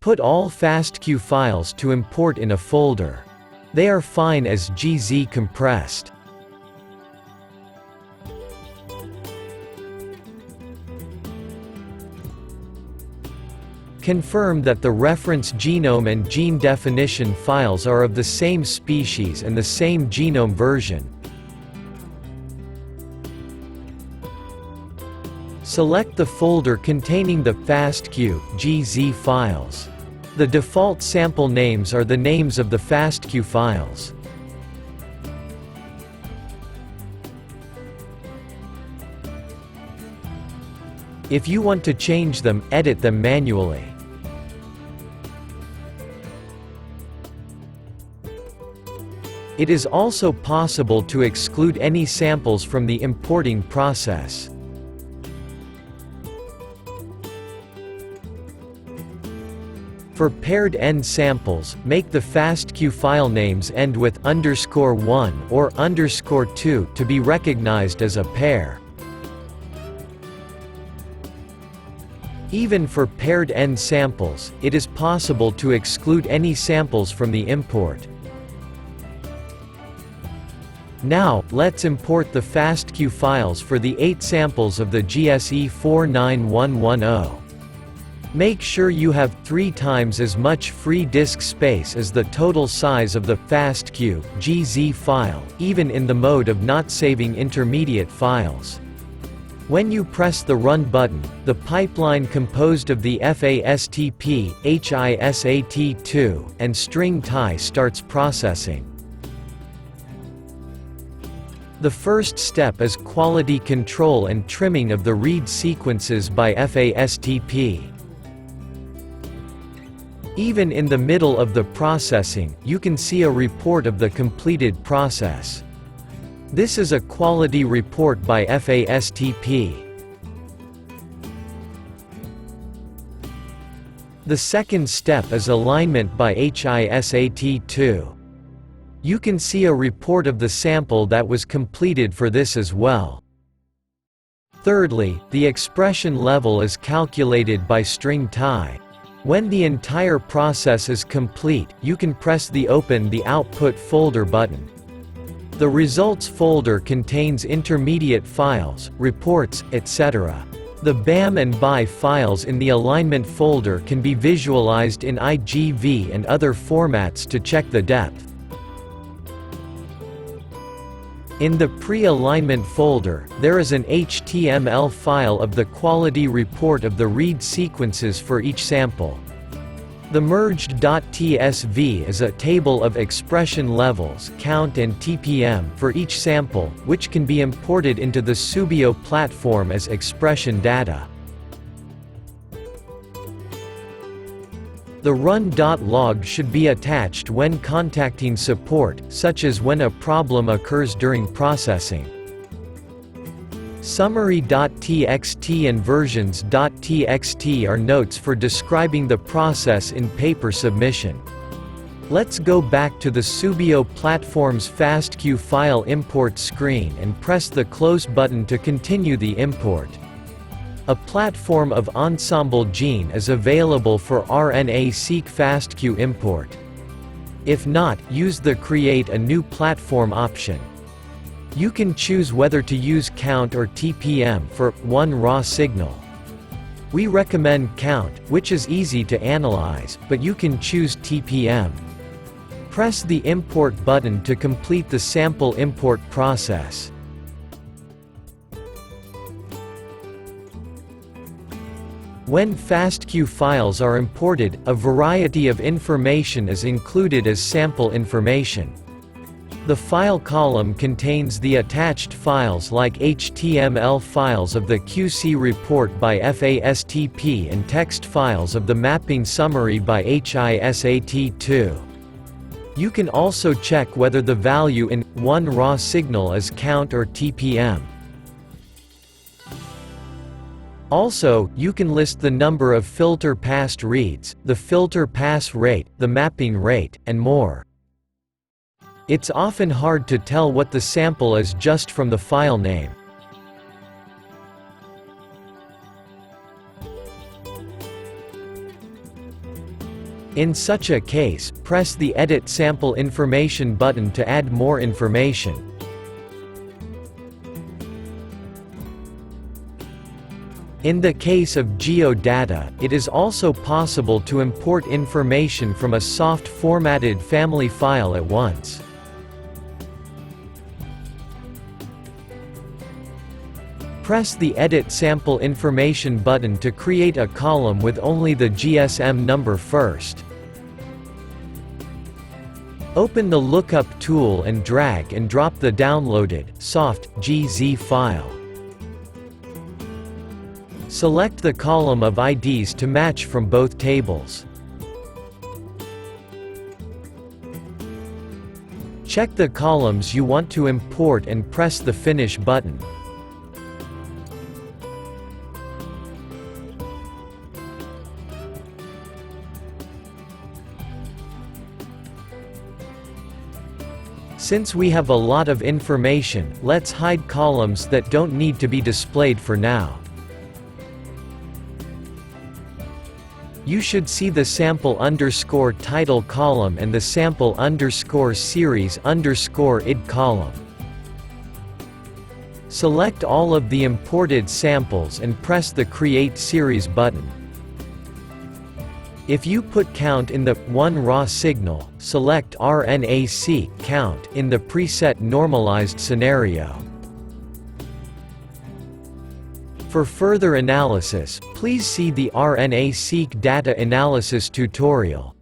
Put all FASTQ files to import in a folder. They are fine as GZ compressed. Confirm that the reference genome and gene definition files are of the same species and the same genome version. Select the folder containing the FASTQ GZ files. The default sample names are the names of the FASTQ files. If you want to change them, edit them manually. It is also possible to exclude any samples from the importing process. For paired end samples, make the FASTQ file names end with _1 or _2 to be recognized as a pair. Even for paired end samples, it is possible to exclude any samples from the import. Now, let's import the FASTQ files for the 8 samples of the GSE 49110. Make sure you have 3 times as much free disk space as the total size of the FASTQ GZ file, even in the mode of not saving intermediate files. When you press the Run button, the pipeline composed of the FASTP, HISAT2, and string TIE starts processing. The first step is quality control and trimming of the read sequences by FASTP. Even in the middle of the processing, you can see a report of the completed process. This is a quality report by FASTP. The second step is alignment by HISAT2. You can see a report of the sample that was completed for this as well. Thirdly, the expression level is calculated by string TIE. When the entire process is complete, you can press the Open the Output folder button. The results folder contains intermediate files, reports, etc. The BAM and BY files in the alignment folder can be visualized in IGV and other formats to check the depth. In the pre-alignment folder, there is an HTML file of the quality report of the read sequences for each sample. The merged.tsv is a table of expression levels, count and TPM for each sample, which can be imported into the Subio platform as expression data. The run.log should be attached when contacting support, such as when a problem occurs during processing. Summary.txt and versions.txt are notes for describing the process in paper submission. Let's go back to the Subio platform's FASTQ file import screen and press the Close button to continue the import. A platform of Ensemble Gene is available for RNA-Seq FASTQ import. If not, use the Create a New Platform option. You can choose whether to use count or TPM for one raw signal. We recommend count, which is easy to analyze, but you can choose TPM. Press the Import button to complete the sample import process. When FASTQ files are imported, a variety of information is included as sample information. The file column contains the attached files like HTML files of the QC report by FASTP and text files of the mapping summary by HISAT2. You can also check whether the value in one raw signal is count or TPM. Also, you can list the number of filter passed reads, the filter pass rate, the mapping rate, and more. It's often hard to tell what the sample is just from the file name. In such a case, press the Edit Sample Information button to add more information. In the case of geodata, it is also possible to import information from a soft formatted family file at once. Press the Edit Sample Information button to create a column with only the GSM number first. Open the Lookup tool and drag and drop the downloaded, soft, GZ file. Select the column of IDs to match from both tables. Check the columns you want to import and press the Finish button. Since we have a lot of information, let's hide columns that don't need to be displayed for now. You should see the sample underscore title column and the sample underscore series underscore id column. Select all of the imported samples and press the Create Series button. If you put count in the one raw signal, select RNA-Seq count in the preset normalized scenario. For further analysis, please see the RNA-Seq data analysis tutorial.